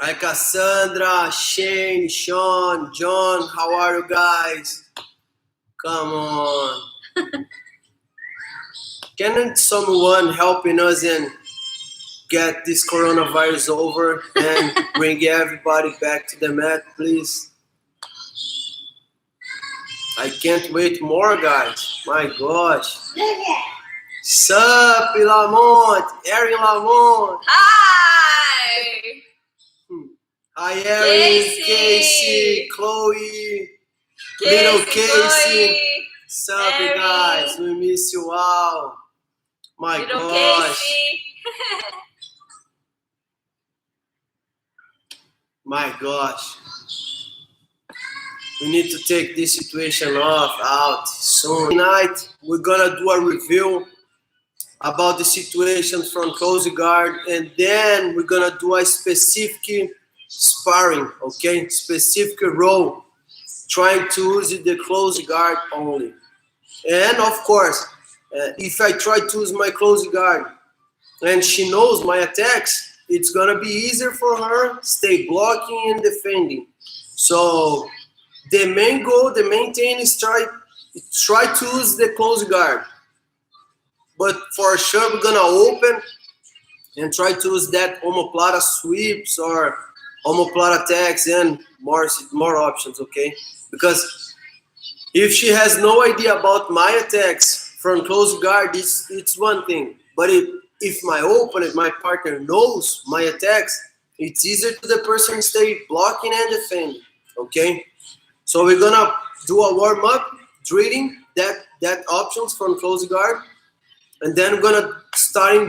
Hi Cassandra, Shane, Sean, John, how are you guys? Come on. Can someone helping us and get this coronavirus over and bring everybody back to the mat, please? I can't wait more, guys. My gosh. Sup, Lamont, Erin Lamont. Hi. Hi, Erin, Casey, Chloe, little Casey. Sup, you guys? We miss you all. My little gosh. Casey. My gosh. We need to take this situation out soon. Tonight, we're gonna do a review about the situation from close guard, and then we're gonna do a specific sparring, okay? Specific role, trying to use the close guard only. And of course, if I try to use my close guard and she knows my attacks, it's gonna be easier for her stay blocking and defending. So the main goal, the main thing is try to use the close guard. But for sure, we're gonna open and try to use that omoplata sweeps or omoplata attacks and more options, okay? Because if she has no idea about my attacks from close guard, it's one thing. But if my opponent, my partner knows my attacks, it's easier to the person stay blocking and defending, okay? So we're gonna do a warm-up, drilling that options from close guard. And then we're gonna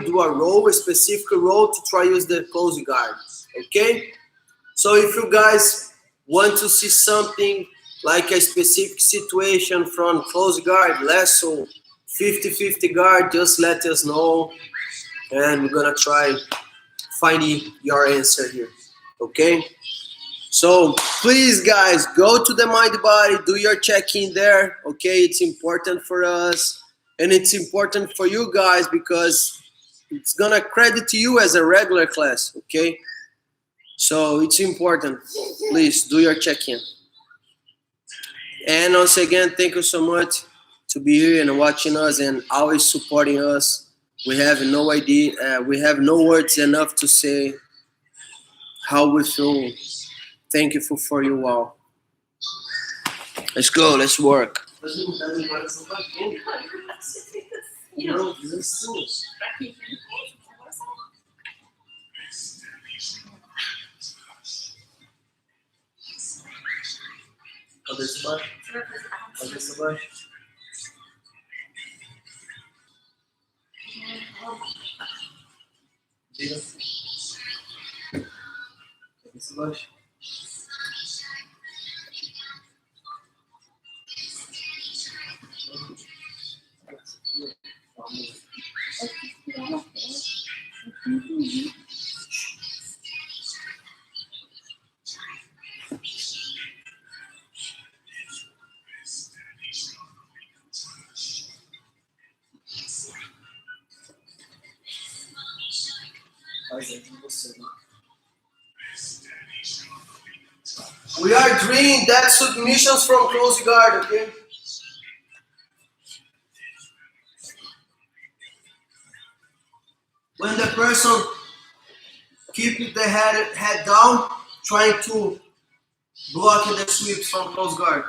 do a specific role to try use the close guard, okay? So if you guys want to see something like a specific situation from close guard, less so 50-50 guard, just let us know, and we're gonna try finding your answer here, okay? So please, guys, go to the Mind Body, do your check-in there, okay? It's important for us. And it's important for you guys because it's gonna credit you as a regular class, okay? So it's important. Please do your check-in. And once again, thank you so much to be here and watching us and always supporting us. We have no idea, we have no words enough to say how we feel thankful for you all. Let's go, let's work. Cabeça baixa. Cabeça baixa. Tira. Cabeça baixa. We are doing that submissions from close guard, okay? When the person keep the head down, trying to block the sweeps from close guard.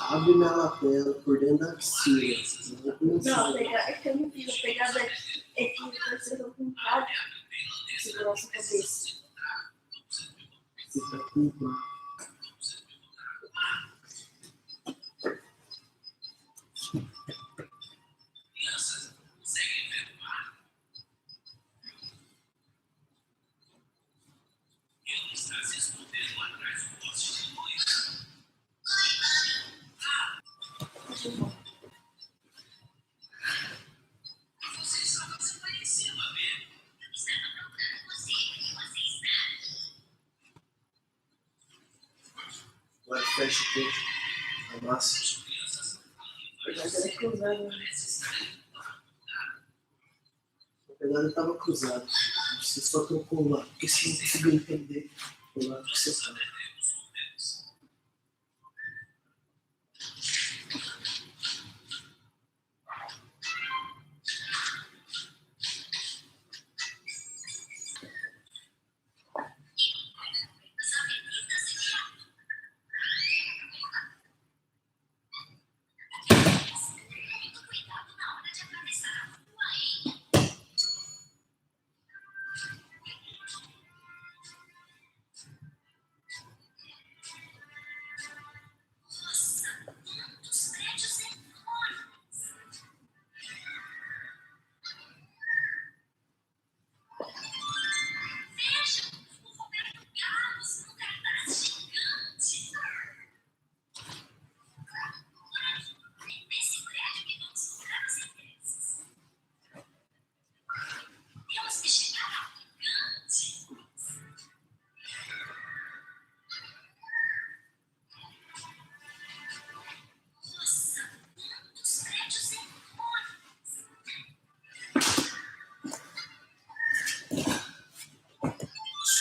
Abre minha lapela por dentro da axila. Não, pegar, é que eu não fiz. Pegar daqui, é que você não com cara. Segurar a sua cabeça. Fica tudo. Agora fecha o peito. Amassa. Mas ela é cruzada. Na verdade, eu estava cruzado. Você só trocou lá, porque você não conseguiu entender o lado que você estava.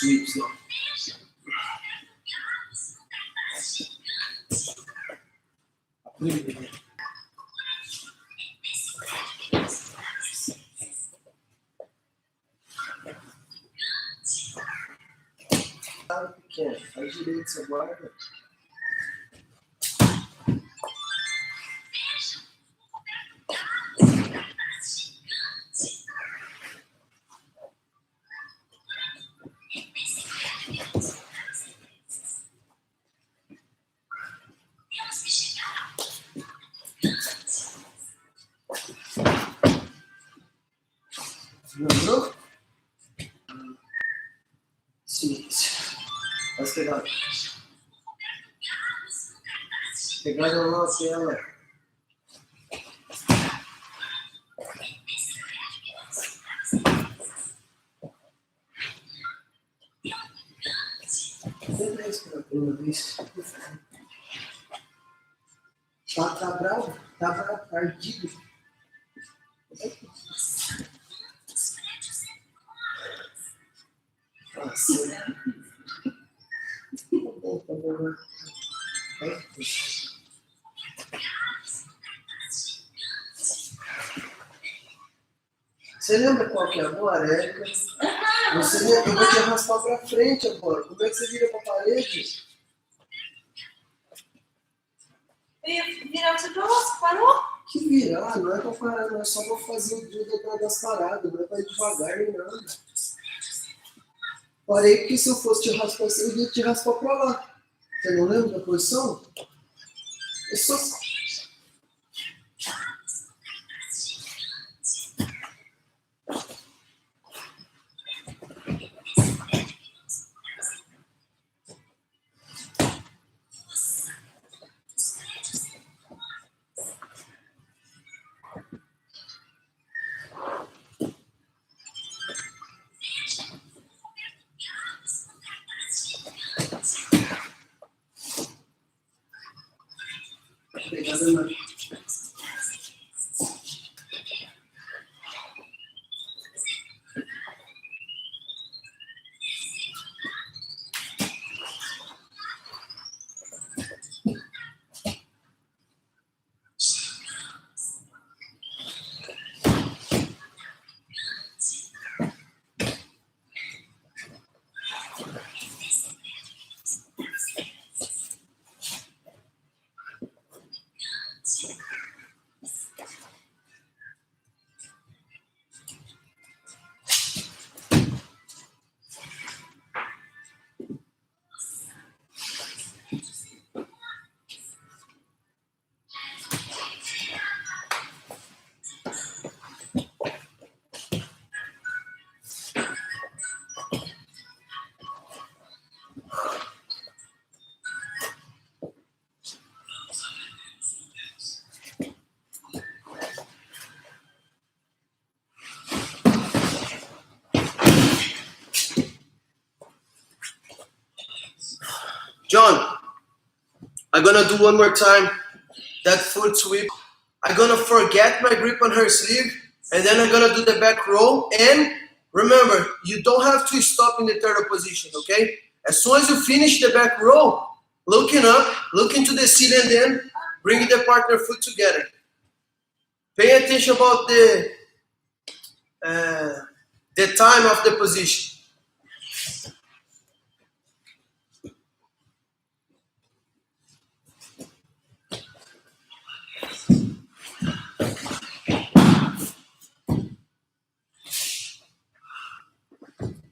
Sweeps, ó. A primeira. Pequeno, faz direito, você guarda. Lembrou? Sim. Mas pegar. Pegar na lapela. Tenta respirar por uma vez. Tá bravo? Tá bravo, ardido. Nossa. Tá bom. Você lembra qual que é agora, Érica? Você lembra? Eu vou te arrastar pra frente agora. Como é que você vira pra parede? Virar você nossa, parou? Que virar? Não é pra parar, não é só pra fazer o dedo das paradas, não é pra ir devagar nem nada. Parei porque se eu fosse te raspar, eu ia te raspar pra lá. Você não lembra da posição? É só... pegada na... John, I'm gonna do one more time that foot sweep. I'm gonna forget my grip on her sleeve, and then I'm gonna do the back row. And remember, you don't have to stop in the third position, okay? As soon as you finish the back row, looking up, looking to the seat, and then bring the partner foot together. Pay attention about the time of the position.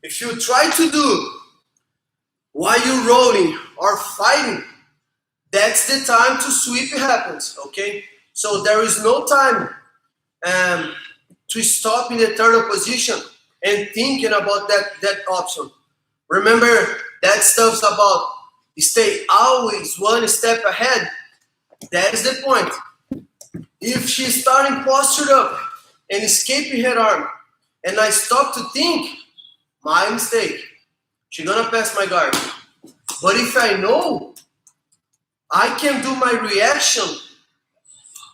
If you try to do while you're rolling or fighting, that's the time to sweep happens, okay? So there is no time to stop in the third position and thinking about that option. Remember, that stuff's about stay always one step ahead. That is the point. If she's starting postured up and escaping her arm, and I stop to think, my mistake. She's gonna pass my guard. But if I know I can do my reaction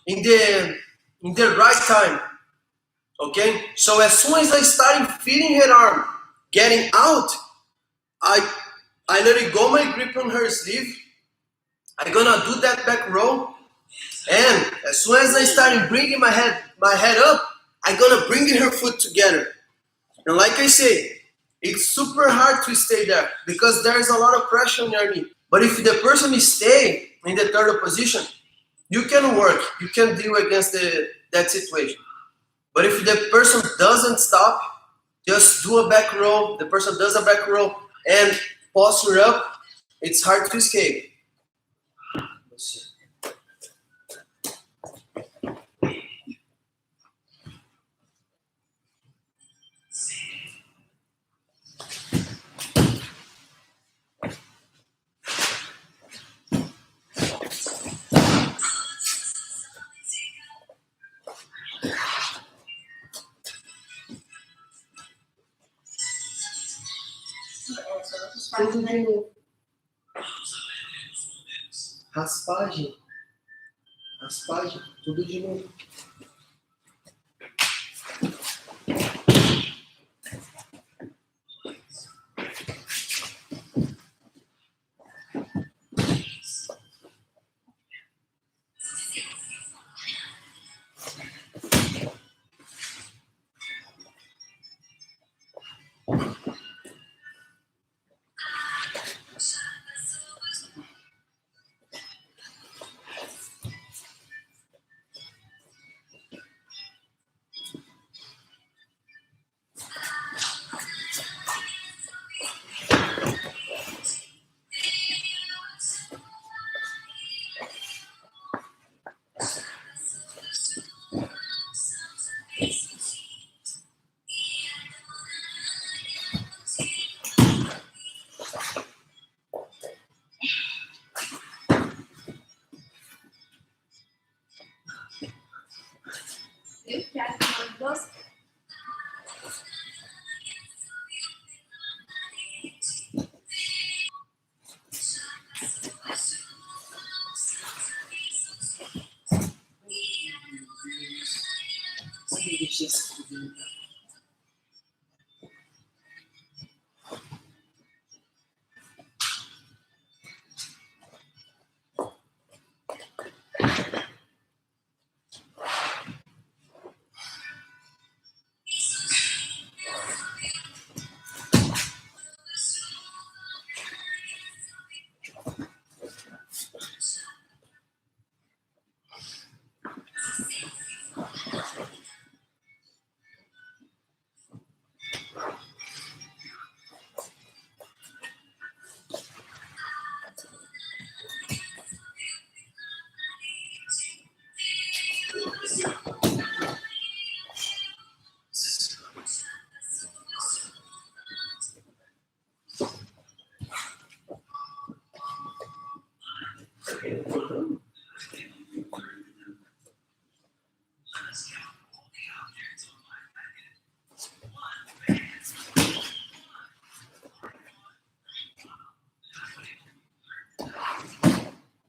in the right time, okay? So as soon as I start feeling her arm getting out, I let it go my grip on her sleeve. I'm gonna do that back row, and as soon as I start bringing my head up, I'm gonna bring her foot together. And like I say, it's super hard to stay there because there's a lot of pressure on your knee. But if the person stay in the third position, you can work, you can deal against that situation. But if the person doesn't stop, just do a back row, the person does a back row and posture up, it's hard to escape. Tudo de novo. Raspagem. Raspagem. Tudo de novo.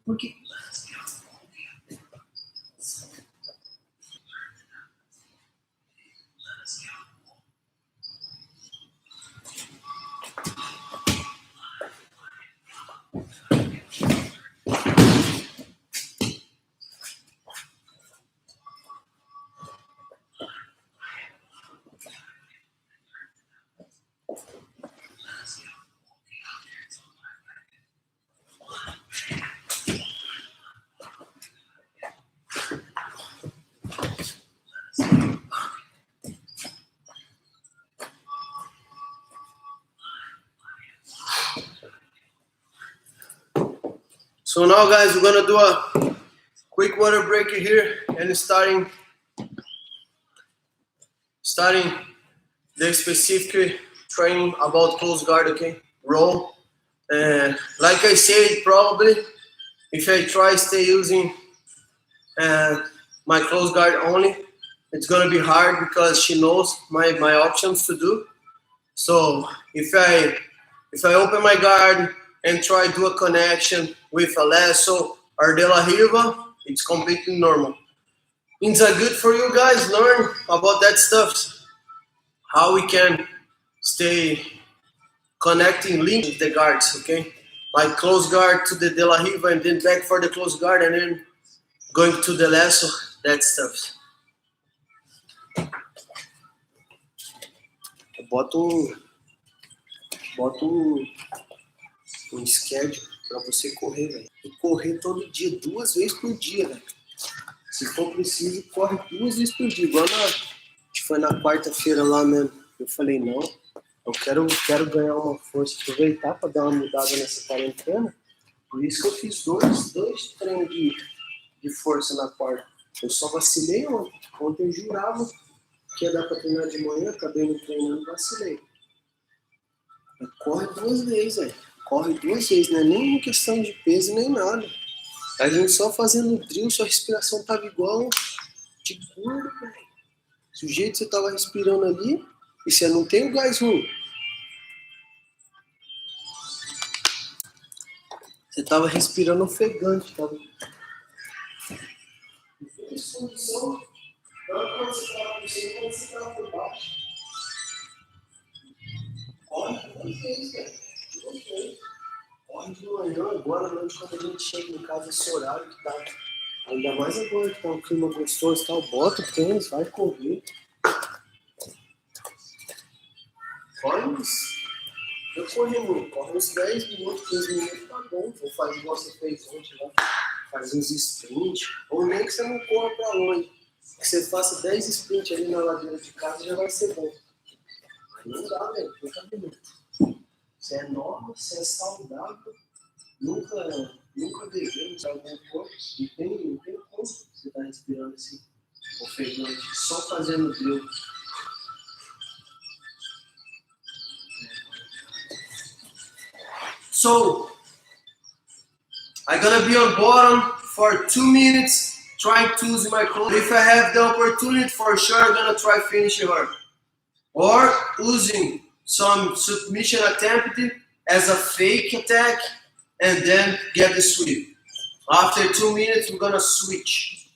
Porque so now, guys, we're gonna do a quick water break here and starting the specific training about close guard, okay? Roll. And like I said, probably if I try stay using my close guard only, it's gonna be hard because she knows my options to do. So if I open my guard and try to do a connection with a lasso or de la riva, it's completely normal. It's good for you guys learn about that stuff, how we can stay connecting link with the guards, okay? Like close guard to the de la riva and then back for the close guard and then going to the lasso, that stuff. Eu boto um schedule pra você correr, velho. E correr todo dia, 2 vezes por dia, velho. Se for preciso, corre 2 vezes por dia. Igual a gente foi na quarta-feira lá mesmo. Eu falei, não, eu quero ganhar uma força, aproveitar para dar uma mudada nessa quarentena. Por isso que eu fiz dois treinos de força na quarta. Eu só vacilei ontem. Ontem eu jurava que ia dar para treinar de manhã, acabei não treinando e vacilei. Mas corre 2 vezes, velho. Corre 2 vezes, não é nem questão de peso nem nada. A gente só fazendo drill, sua respiração tava igual de curva, velho. Do jeito que você tava respirando ali, e você não tem o gás ruim. Você tava respirando ofegante, tava. Tanto quando você tava por cima, quanto você tava por baixo. Corre 2 vezes, velho. 2 vezes. Corre de manhã, agora à noite, quando a gente chega em casa, esse horário que tá. Ainda mais agora que tá um clima gostoso e tal, bota o tênis, vai correr. Eu corri muito, corre uns 10 minutos, 15 minutos, tá bom. Vou fazer igual você fez ontem lá, fazer uns sprints, ou nem que você não corra pra longe. Que você faça 10 sprints ali na ladeira de casa já vai ser bom. Mas não dá, velho, fica bonito. Você é nova, você é saudável, nunca devemos algum corpo, não tem como você tá respirando assim, ofegante, só fazendo drill. So, I'm gonna be on bottom for 2 minutes, trying to use my clothes. If I have the opportunity, for sure, I'm gonna try finishing her. Or using some submission attempt as a fake attack, and then get the sweep. After 2 minutes, we're gonna switch.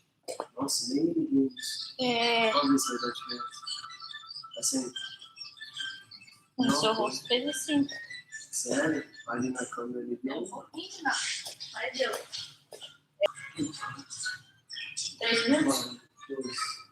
Nossa, nem liguei isso. Olha isso aí da diferença. Assim. O seu rosto fez assim. Sério? Ali na câmera ali não? Um pouquinho não. Mas deu. 3 minutos? 2.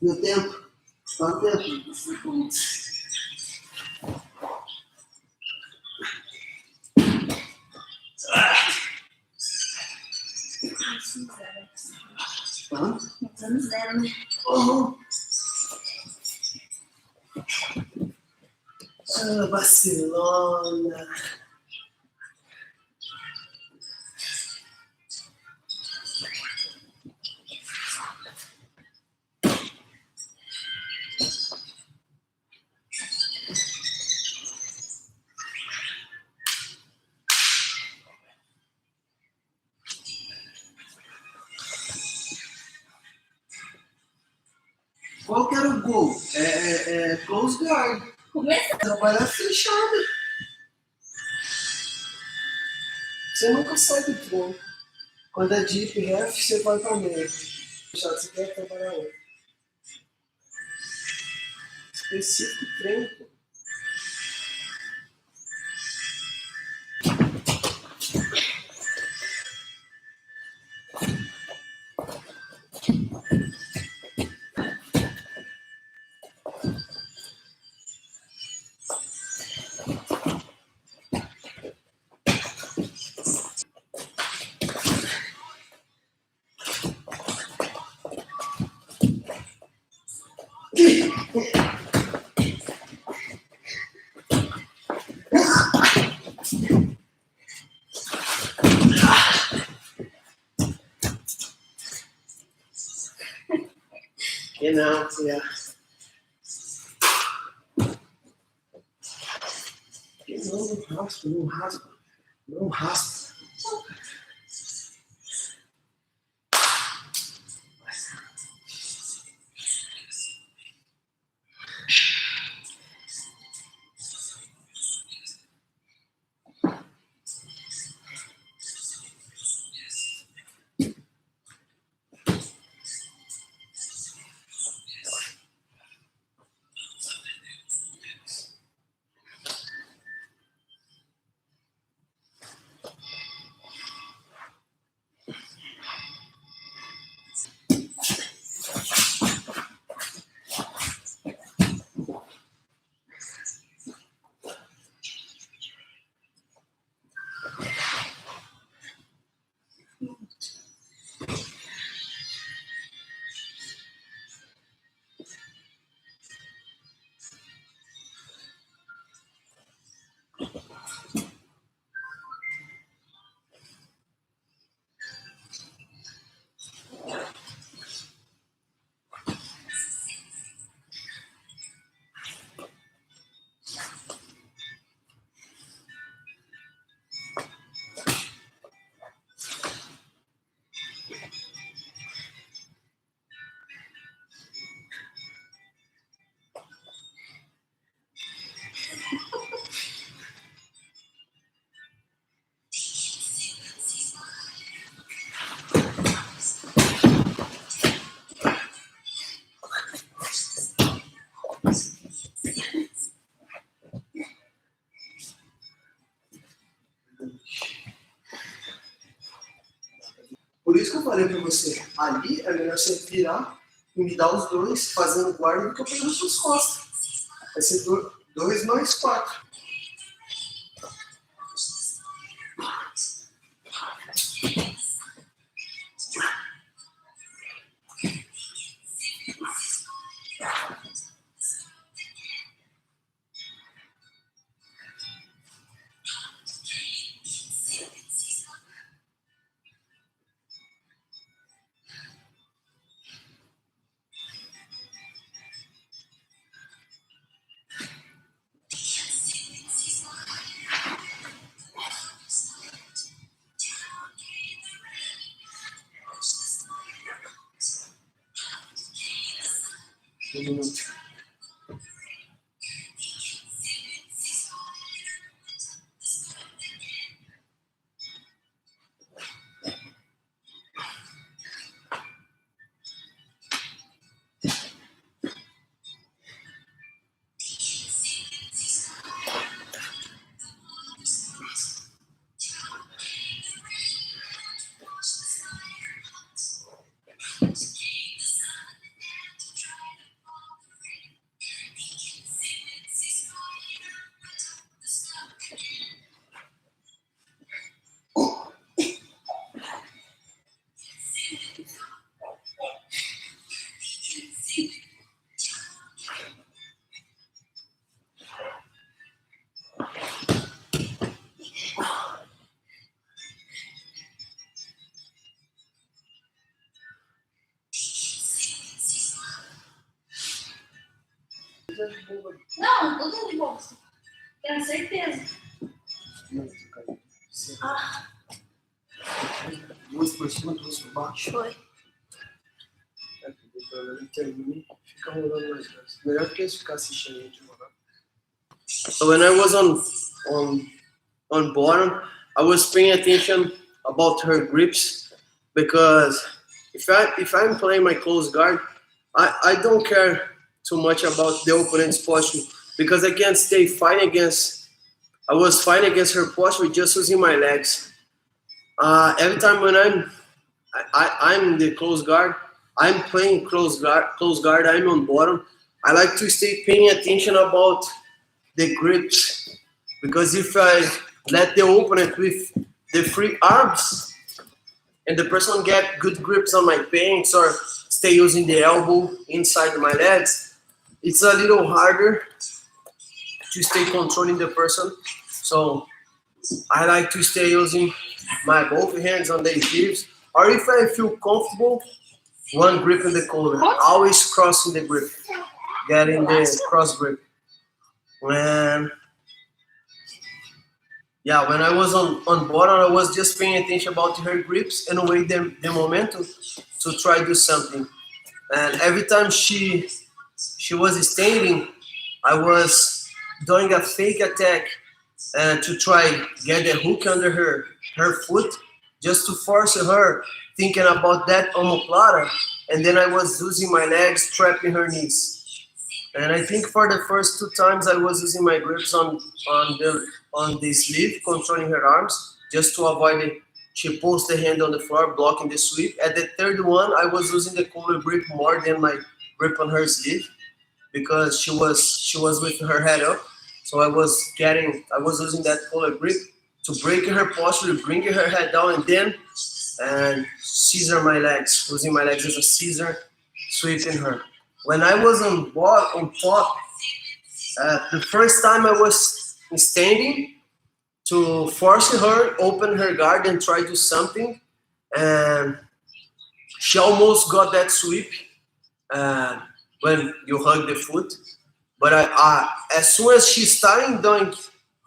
E o tempo? Quanto tempo? Segundos. Quanto? Uns anos zero, né? Oh. Ah, Barcelona. Qual que era o gol? Close guard. Começa. Trabalhar fechado. Você nunca sai do treino. Quando é deep ref, você vai pra meio. Fechado, você quer trabalhar outro. Específico treino, pô. Que não, tia. Que não raspa, não raspa. Não raspa. Por isso que eu falei pra você, ali é melhor você virar e me dar os dois fazendo guarda do que eu pegar nas suas costas. Vai ser 2 mais 4. Um minuto. Não, não tô de bolsa. Tenho certeza. Ah. Duas por cima, duas por baixo. Foi. Fica rolando mais vezes. Melhor que eles ficar assistindo a gente rolar. So when I was on bottom, I was paying attention about her grips because if I'm playing my close guard, I don't care too much about the opponent's posture because I can't stay fighting against. I was fighting against her posture just using my legs. Every time when I'm in the close guard, I'm playing close guard. I'm on bottom. I like to stay paying attention about the grips because if I let the opponent with the free arms and the person get good grips on my paints or stay using the elbow inside my legs, it's a little harder to stay controlling the person. So I like to stay using my both hands on the sleeves, or if I feel comfortable, one grip in the collar, always crossing the grip, getting the cross grip. When I was on bottom, I was just paying attention about her grips and wait the momentum to try do something. And every time she was standing, I was doing a fake attack to try get the hook under her foot, just to force her thinking about that omoplata, and then I was using my legs trapping her knees. And I think for the first two times I was using my grips on the sleeve, controlling her arms, just to avoid it. She pulls the hand on the floor, blocking the sweep. At the third one, I was using the collar grip more than my grip on her sleeve because she was with her head up. So I was using that collar grip to break her posture, bring her head down, and then scissor my legs, using my legs as a scissor, sweeping her. When I was on top, the first time I was standing to force her, open her guard and try to do something, and she almost got that sweep when you hug the foot. But as soon as she started doing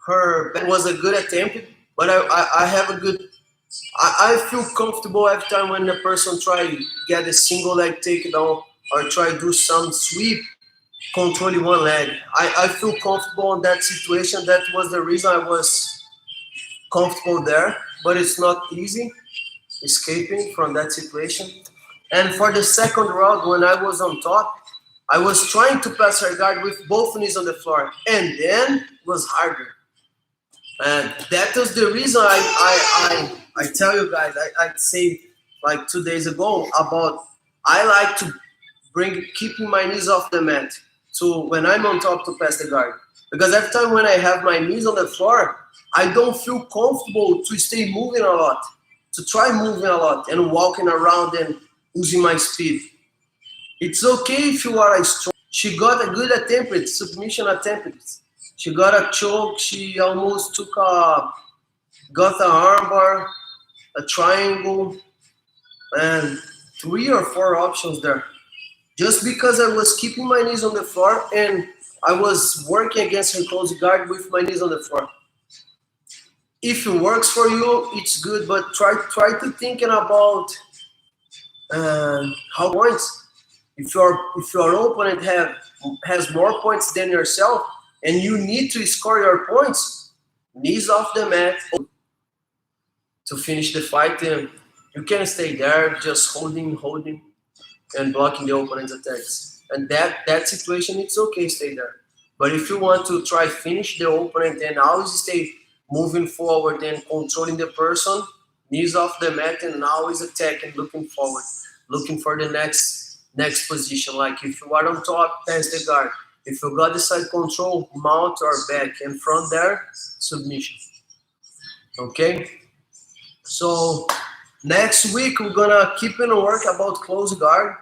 her, that was a good attempt. But I have a good. I feel comfortable every time when the person try to get a single leg takedown or try to do some sweep, controlling one leg. I feel comfortable in that situation. That was the reason I was comfortable there. But it's not easy escaping from that situation. And for the second round, when I was on top, I was trying to pass her guard with both knees on the floor, and then it was harder. And that was the reason I tell you guys, I say like 2 days ago about I like to keeping my knees off the mat so when I'm on top to pass the guard. Because every time when I have my knees on the floor, I don't feel comfortable to stay moving a lot, to try moving a lot and walking around and using my speed. It's okay if you are a strong. She got a good attempt, submission attempt. She got a choke. She almost got an armbar, a triangle, and 3 or 4 options there. Just because I was keeping my knees on the floor and I was working against her close guard with my knees on the floor. If it works for you, it's good, but try to thinking about how points. If your opponent has more points than yourself and you need to score your points, knees off the mat to finish the fight. And you can stay there just holding and blocking the opponent's attacks. And that situation, it's okay, stay there. But if you want to try finish the opponent and always stay moving forward and controlling the person, knees off the mat and always attacking, looking forward, looking for the next position. Like if you are on top, pass the guard. If you got the side control, mount or back, and from there, submission. Okay? So next week we're gonna keep in work about close guard,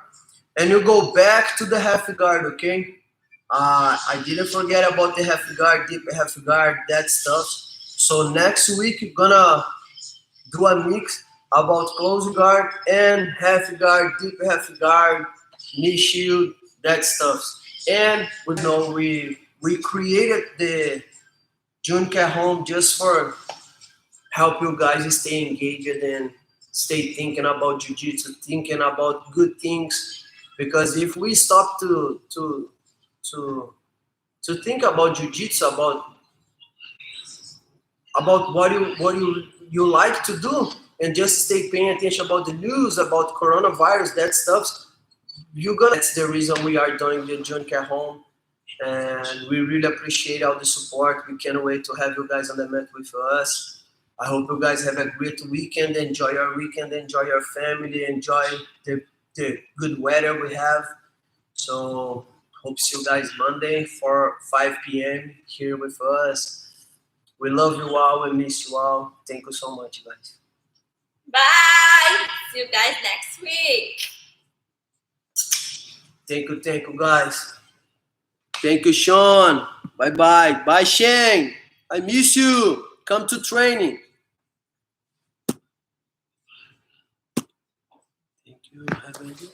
and you go back to the half guard. Okay? I didn't forget about the half guard, deep half guard, that stuff. So next week we're gonna do a mix about close guard and half guard, deep half guard, knee shield, that stuff. And we created the JunikoAtHome just for help you guys stay engaged and stay thinking about jiu-jitsu, thinking about good things. Because if we stop to think about jiu-jitsu, about what you like to do, and just stay paying attention about the news about coronavirus, that stuff, that's the reason we are doing the JunikoAtHome. And we really appreciate all the support. We can't wait to have you guys on the mat with us. I hope you guys have a great weekend. Enjoy your weekend. Enjoy your family. Enjoy the good weather we have. So hope see you guys Monday for 5 p.m. here with us. We love you all. We miss you all. Thank you so much, guys. Bye. See you guys next week. Thank you, guys. Thank you, Sean. Bye. Bye, Shane. I miss you. Come to training. Thank you. Have a good